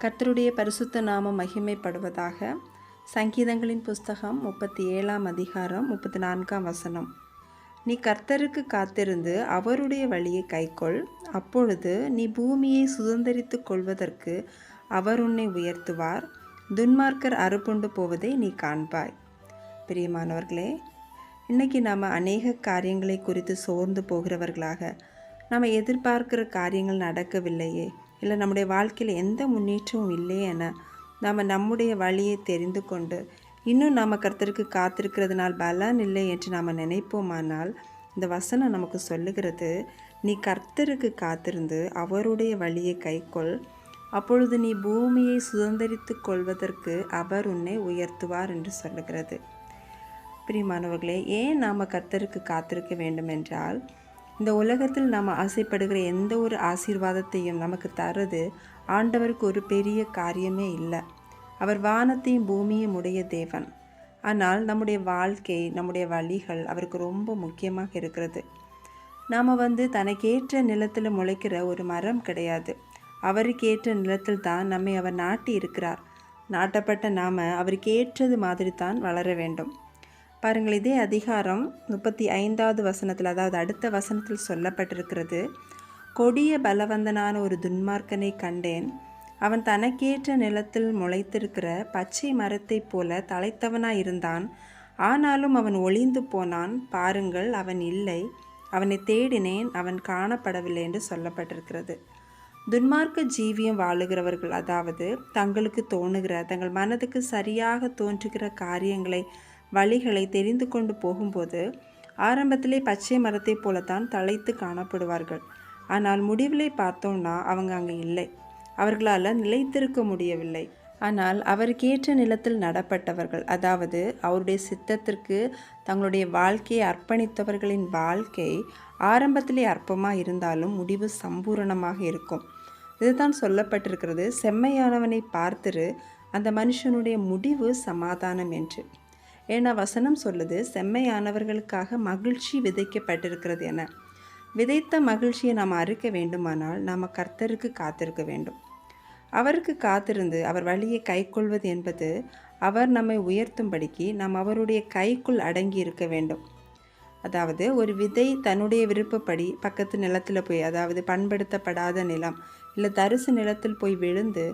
கர்த்தருடைய பரிசுத்த நாமம் மகிமைப்படுவதாக. சங்கீதங்களின் புஸ்தகம் 37ஆம் அதிகாரம் 34ஆம் வசனம். நீ கர்த்தருக்கு காத்திருந்து அவருடைய வழியை கைக்கொள், அப்பொழுது நீ பூமியை சுதந்தரித்து கொள்வதற்கு அவர் உன்னை உயர்த்துவார், துன்மார்க்கர் அறுப்புண்டு போவதை நீ காண்பாய். பிரியமானவர்களே, இன்றைக்கி நாம் அநேக காரியங்களை குறித்து சோர்ந்து போகிறவர்களாக, நம்ம எதிர்பார்க்கிற காரியங்கள் நடக்கவில்லையே, இல்லை நம்முடைய வாழ்க்கையில் எந்த முன்னேற்றமும் இல்லையே என நாம் நம்முடைய வழியை தெரிந்து கொண்டு இன்னும் நாம் கர்த்தருக்கு காத்திருக்கிறதுனால் பலன் இல்லை என்று நாம் நினைப்போமானால், இந்த வசனம் நமக்கு சொல்லுகிறது, நீ கர்த்தருக்கு காத்திருந்து அவருடைய வழியை கைக்கொள், அப்பொழுது நீ பூமியை சுதந்தரித்து கொள்வதற்கு அவர் உன்னை உயர்த்துவார் என்று சொல்லுகிறது. பிரியமானவர்களே, ஏன் நாம் கர்த்தருக்கு காத்திருக்க வேண்டும் என்றால், இந்த உலகத்தில் நாம் ஆசைப்படுகிற எந்த ஒரு ஆசீர்வாதத்தையும் நமக்கு தரது ஆண்டவருக்கு ஒரு பெரிய காரியமே இல்லை. அவர் வானத்தையும் பூமியும் உடைய தேவன். ஆனால் நம்முடைய வாழ்க்கை, நம்முடைய வழிகள் அவருக்கு ரொம்ப முக்கியமாக இருக்கிறது. நாம் தனக்கேற்ற நிலத்தில் முளைக்கிற ஒரு மரம் கிடையாது. அவருக்கேற்ற நிலத்தில் தான் நம்மை அவர் நாட்டி இருக்கிறார். நாட்டப்பட்ட நாம் அவருக்கு ஏற்றது மாதிரி தான் வளர வேண்டும். பாருங்கள், இதே அதிகாரம் 35வது வசனத்தில், அதாவது அடுத்த வசனத்தில் சொல்லப்பட்டிருக்கிறது, கொடிய பலவந்தனான ஒரு துன்மார்க்கனை கண்டேன். அவன் தனக்கேற்ற நிலத்தில் முளைத்திருக்கிற பச்சை மரத்தைப் போல தலைத்தவனாயிருந்தான். ஆனாலும் அவன் ஒளிந்து போனான். பாருங்கள், அவன் இல்லை. அவனை தேடினேன், அவன் காணப்படவில்லை என்று சொல்லப்பட்டிருக்கிறது. துன்மார்க்க ஜீவியம் வாழுகிறவர்கள், அதாவது தங்களுக்கு தோணுகிற, தங்கள் மனதுக்கு சரியாக தோன்றுகிற காரியங்களை, வழிகளை தெரிந்து கொண்டு போகும்போது ஆரம்பத்திலே பச்சை மரத்தை போலத்தான் தழைத்து காணப்படுவார்கள். ஆனால் முடிவிலே பார்த்தோம்னா அவங்க அங்கே இல்லை. அவர்களால் நிலைத்திருக்க முடியவில்லை. ஆனால் அவருக்கேற்ற நிலத்தில் நடப்பட்டவர்கள், அதாவது அவருடைய சித்தத்திற்கு தங்களுடைய வாழ்க்கையை அர்ப்பணித்தவர்களின் வாழ்க்கை ஆரம்பத்திலே அற்பமாக இருந்தாலும் முடிவு சம்பூரணமாக இருக்கும். இதுதான் சொல்லப்பட்டிருக்கிறது, செம்மையானவனை பார்த்துரு, அந்த மனுஷனுடைய முடிவு சமாதானம் என்று. ஏன்னா வசனம் சொல்லுது, செம்மையானவர்களுக்காக மகிழ்ச்சி விதைக்கப்பட்டிருக்கிறது என. விதைத்த மகிழ்ச்சியை நாம் அறுக்க வேண்டுமானால் நாம் கர்த்தருக்கு காத்திருக்க வேண்டும். அவருக்கு காத்திருந்து அவர் வழியை கைக்கொள்வது என்பது அவர் நம்மை உயர்த்தும்படிக்கு நாம் அவருடைய கைக்குள் அடங்கி இருக்க வேண்டும். அதாவது ஒரு விதை தன்னுடைய விருப்பப்படி பக்கத்து நிலத்தில் போய், அதாவது பண்படுத்தப்படாத நிலம் இல்லை தரிசு நிலத்தில் போய் விழுந்து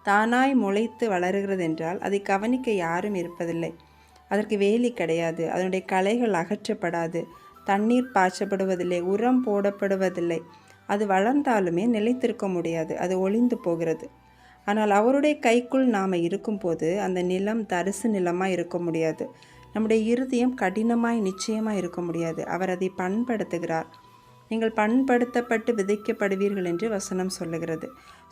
தானாய் முளைத்து வளருகிறது என்றால் அதை கவனிக்க யாரும் இருப்பதில்லை. அதற்கு வேலி கிடையாது, அதனுடைய களைகள் அகற்றப்படாது, தண்ணீர் பாய்ச்சப்படுவதில்லை, உரம் போடப்படுவதில்லை. அது வளர்ந்தாலுமே நிலைத்திருக்க முடியாது, அது ஒளிந்து போகிறது. ஆனால் அவருடைய கைக்குள் நாம் இருக்கும்போது அந்த நிலம் தரிசு நிலமாக இருக்க முடியாது. நம்முடைய இருதயம் கடினமாய் நிச்சயமாக இருக்க முடியாது. அவர் அதை பண்படுத்துகிறார். நீங்கள் பண்படுத்தப்பட்டு விதைக்கப்படுவீர்கள் என்று வசனம் சொல்லுகிறது.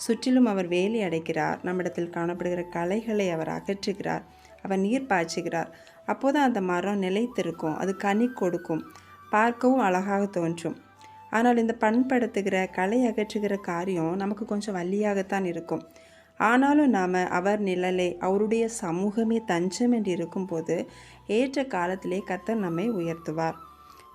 சுற்றிலும் அவர் வேலி அடைக்கிறார். நம்மிடத்தில் காணப்படுகிற களைகளை அவர் அகற்றுகிறார். அவர் நீர் பாய்ச்சுகிறார். அப்போது அந்த மரம் நிலைத்திருக்கும், அது கனி கொடுக்கும், பார்க்கவும் அழகாக தோன்றும். ஆனால் இந்த பண்படுத்துகிற களை அகற்றுகிற காரியம் நமக்கு கொஞ்சம் வலியாகத்தான் இருக்கும். ஆனாலும் நாம் அவர் நிழலே, அவருடைய சமூகமே தஞ்சம் என்று இருக்கும்போது ஏற்ற காலத்திலே கர்த்தர் நம்மை உயர்த்துவார்.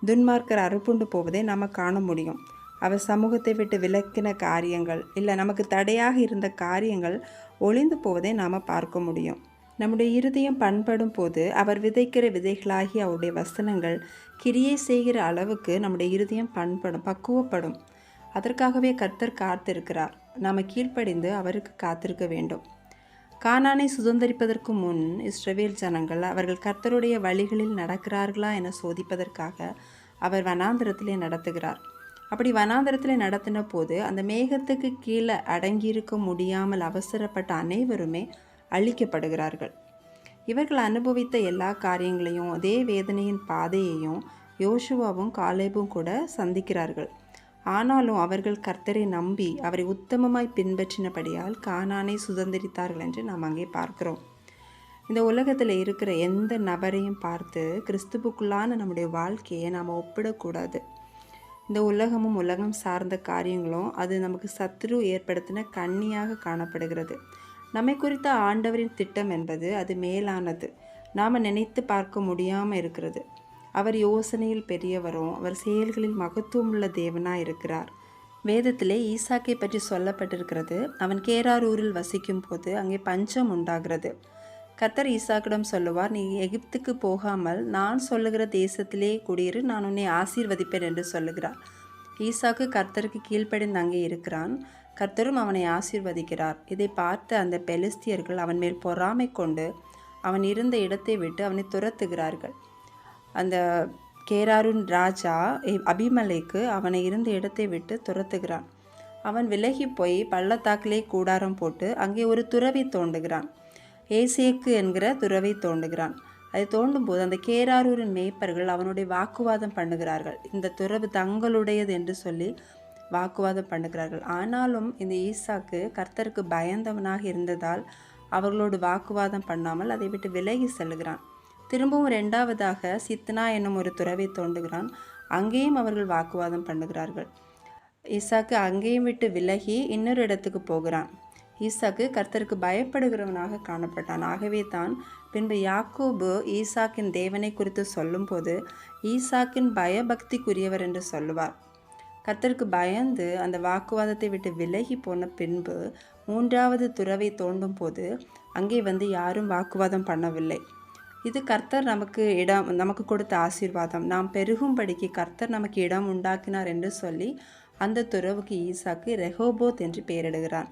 துன்மார்க்கர் அறுப்புண்டு போவதை நாம் காண முடியும். அவர் சமூகத்தை விட்டு விலக்கின காரியங்கள், இல்லை நமக்கு தடையாக இருந்த காரியங்கள் ஒளிந்து போவதை நாம் பார்க்க முடியும். நம்முடைய இருதயம் பண்படும் போது அவர் விதைக்கிற விதைகளாகி அவருடைய வசனங்கள் கிரியை செய்கிற அளவுக்கு நம்முடைய இருதயம் பண்படும், பக்குவப்படும். அதற்காகவே கர்த்தர் காத்திருக்கிறார். நாம் கீழ்ப்படிந்து அவருக்கு காத்திருக்க வேண்டும். கானானை சுதந்தரிப்பதற்கு முன் இஸ்ரவேல் ஜனங்கள் அவர்கள் கர்த்தருடைய வழிகளில் நடக்கிறார்களா என சோதிப்பதற்காக அவர் வனாந்தரத்திலே நடத்துகிறார். அப்படி வனாந்தரத்தில் நடத்தின போது அந்த மேகத்துக்கு கீழே அடங்கியிருக்க முடியாமல் அவசரப்பட்ட அனைவருமே அழிக்கப்படுகிறார்கள். இவர்கள் அனுபவித்த எல்லா காரியங்களையும், அதே வேதனையின் பாதையையும் யோசுவாவும் காலேபும் கூட சந்திக்கிறார்கள். ஆனாலும் அவர்கள் கர்த்தரை நம்பி அவரை உத்தமமாய் பின்பற்றினபடியால் கானானை சுதந்திரித்தார்கள் என்று நாம் அங்கே பார்க்கிறோம். இந்த உலகத்தில் இருக்கிற எந்த நபரையும் பார்த்து கிறிஸ்துவுக்குள்ளான நம்முடைய வாழ்க்கையை நாம் ஒப்பிடக்கூடாது. இந்த உலகமும் உலகம் சார்ந்த காரியங்களும் அது நமக்கு சத்துரு ஏற்படுத்தின கண்ணியாக காணப்படுகிறது. நம்மை குறித்த ஆண்டவரின் திட்டம் என்பது அது மேலானது, நாம் நினைத்து பார்க்க முடியாமல் இருக்கிறது. அவர் யோசனையில் பெரியவரும் அவர் செயல்களில் மகத்துவமுள்ள தேவனாக இருக்கிறார். வேதத்திலே ஈசாக்கை பற்றி சொல்லப்பட்டிருக்கிறது. அவன் கேரார் ஊரில் வசிக்கும் போது அங்கே பஞ்சம் உண்டாகிறது. கர்த்தர் ஈசாக்கிடம் சொல்லுவார், நீ எகிப்துக்கு போகாமல் நான் சொல்லுகிற தேசத்திலே குடியிரு, நான் உன்னை ஆசீர்வதிப்பேன் என்று சொல்லுகிறார். ஈசாக்கு கர்த்தருக்கு கீழ்ப்படிந்து அங்கே இருக்கிறான். கர்த்தரும் அவனை ஆசீர்வதிக்கிறார். இதை பார்த்த அந்த பெலிஸ்தியர்கள் அவன் மேல் பொறாமை கொண்டு அவன் இருந்த இடத்தை விட்டு அவனை துரத்துகிறார்கள். அந்த கேராரின் ராஜா அபிமலேக்கு அவனை இருந்த இடத்தை விட்டு துரத்துகிறான். அவன் விலகி போய் பள்ளத்தாக்கிலே கூடாரம் போட்டு அங்கே ஒரு துறவை தோண்டுகிறான். ஏசேக்கு என்கிற துறவை தோண்டுகிறான். அதை தோண்டும் போது அந்த கேராரூரின் மேய்ப்பர்கள் அவனுடைய வாக்குவாதம் பண்ணுகிறார்கள். இந்த துறவு தங்களுடையது என்று சொல்லி வாக்குவாதம் பண்ணுகிறார்கள். ஆனாலும் இந்த ஈசாக்கு கர்த்தருக்கு பயந்தவனாக இருந்ததால் அவர்களோடு வாக்குவாதம் பண்ணாமல் அதை விட்டு விலகி செல்கிறான். திரும்பவும் 2வதாக சித்னா என்னும் ஒரு துறவை தோண்டுகிறான். அங்கேயும் அவர்கள் வாக்குவாதம் பண்ணுகிறார்கள். ஈசாக்கு அங்கேயும் விட்டு விலகி இன்னொரு இடத்துக்கு போகிறான். ஈசாக்கு கர்த்தருக்கு பயப்படுகிறவனாக காணப்பட்டான். ஆகவே தான் பின்பு யாக்கோபு ஈசாக்கின் தேவனை குறித்து சொல்லும்போது ஈசாக்கின் பயபக்திக்குரியவர் என்று சொல்லுவார். கர்த்தருக்கு பயந்து அந்த வாக்குவாதத்தை விட்டு விலகி போன பின்பு 3வது துறவை தோண்டும் போது அங்கே வந்து யாரும் வாக்குவாதம் பண்ணவில்லை. இது கர்த்தர் நமக்கு கொடுத்த ஆசீர்வாதம். நாம் பெருகும்படிக்கு கர்த்தர் நமக்கு இடம் உண்டாக்கினார் என்று சொல்லி அந்த துறவுக்கு ஈசாக்கு ரெஹோபோத் என்று பெயரிடுகிறான்.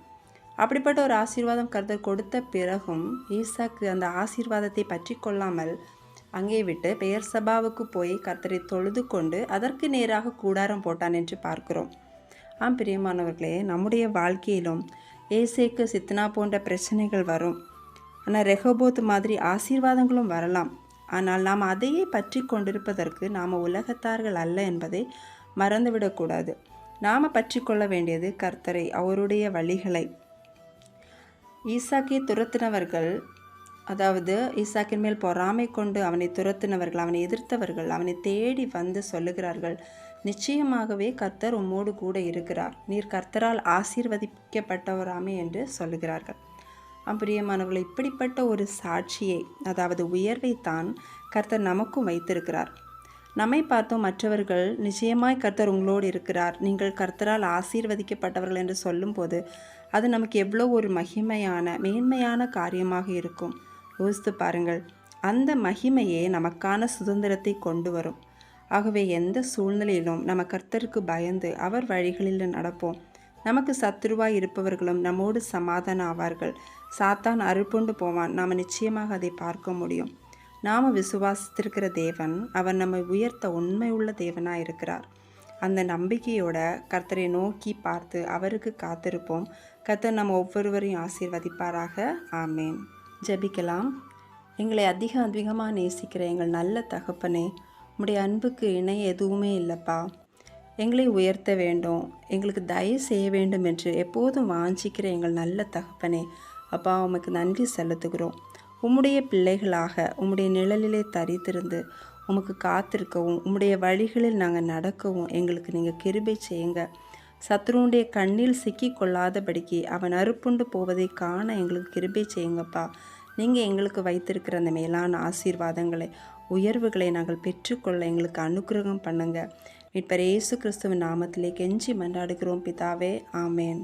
அப்படிப்பட்ட ஒரு ஆசீர்வாதம் கர்த்தர் கொடுத்த பிறகும் ஈசாக்கு அந்த ஆசீர்வாதத்தை பற்றி கொள்ளாமல் அங்கே விட்டு பெயர் சபாவுக்கு போய் கர்த்தரை தொழுது கொண்டு அதற்கு நேராக கூடாரம் போட்டான் என்று பார்க்கிறோம். பிரியமானவர்களே, நம்முடைய வாழ்க்கையிலும் ஏசேக்கு சித்னா போன்ற பிரச்சனைகள் வரும். ஆனால் ரெஹோபோத் மாதிரி ஆசீர்வாதங்களும் வரலாம். ஆனால் நாம் அதையே பற்றி கொண்டிருப்பதற்கு நாம் உலகத்தார்கள் அல்ல என்பதை மறந்துவிடக்கூடாது. நாம் பற்றி கொள்ள வேண்டியது கர்த்தரை, அவருடைய வழிகளை. ஈசாக்கை துரத்தினவர்கள், அதாவது ஈசாக்கின் மேல் பொறாமை கொண்டு அவனை துரத்தினவர்கள், அவனை எதிர்த்தவர்கள் அவனை தேடி வந்து சொல்லுகிறார்கள், நிச்சயமாகவே கர்த்தர் உம்மோடு கூட இருக்கிறார், நீர் கர்த்தரால் ஆசீர்வதிக்கப்பட்டவராமே என்று சொல்லுகிறார்கள். பிரியமானவர்கள், இப்படிப்பட்ட ஒரு சாட்சியை, அதாவது உயர்வைத்தான் கர்த்தர் நமக்கும் வைத்திருக்கிறார். நம்மை பார்த்தும் மற்றவர்கள் நிச்சயமாய் கர்த்தர் உங்களோடு இருக்கிறார், நீங்கள் கர்த்தரால் ஆசீர்வதிக்கப்பட்டவர்கள் என்று சொல்லும்போது அது நமக்கு எவ்வளோ ஒரு மகிமையான மேன்மையான காரியமாக இருக்கும். யோசித்து பாருங்கள். அந்த மகிமையே நமக்கான சுதந்திரத்தை கொண்டு வரும். ஆகவே எந்த சூழ்நிலையிலும் நம்ம கர்த்தருக்கு பயந்து அவர் வழிகளில் நடப்போம். நமக்கு சத்துருவாய் இருப்பவர்களும் நம்மோடு சமாதானம் ஆவார்கள். சாத்தான் அறுப்புண்டு போவான். நாம் நிச்சயமாக அதை பார்க்க முடியும். நாம் விசுவாசித்திருக்கிற தேவன், அவர் நம்மை உயர்த்த உண்மை உள்ள தேவனாக இருக்கிறார். அந்த நம்பிக்கையோட கர்த்தரை நோக்கி பார்த்து அவருக்கு காத்திருப்போம். கர்த்தர் நம்ம ஒவ்வொருவரையும் ஆசீர்வதிப்பாராக. ஆமேன். ஜெபிக்கலாம். எங்களை அதிகமாக நேசிக்கிற எங்கள் நல்ல தகப்பனே, உம்முடைய அன்புக்கு இணை எதுவுமே இல்லைப்பா. எங்களை உயர்த்த வேண்டும், எங்களுக்கு தயவு செய்ய வேண்டும் என்று எப்போதும் வாஞ்சிக்கிற எங்கள் நல்ல தகப்பனே, அப்பா உமக்கு நன்றி செலுத்துகிறோம். உம்முடைய பிள்ளைகளாக உம்முடைய நிழலிலே தரித்திருந்து உமக்கு காத்திருக்கவும், உம்முடைய வழிகளில் நாங்கள் நடக்கவும் எங்களுக்கு நீங்கள் கிருபை செய்யுங்க. சத்ருவுடைய கண்ணில் சிக்கி கொள்ளாதபடிக்கு அவன் அறுப்புண்டு போவதை காண எங்களுக்கு கிருபை செய்யுங்கப்பா. நீங்கள் எங்களுக்கு வைத்திருக்கிற அந்த மேலான ஆசீர்வாதங்களை, உயர்வுகளை நாங்கள் பெற்றுக்கொள்ள எங்களுக்கு அனுக்கிரகம் பண்ணுங்க. மீட்பர் இயேசு கிறிஸ்துவின் நாமத்திலே கெஞ்சி மன்றாடுகிறோம் பிதாவே. ஆமேன்.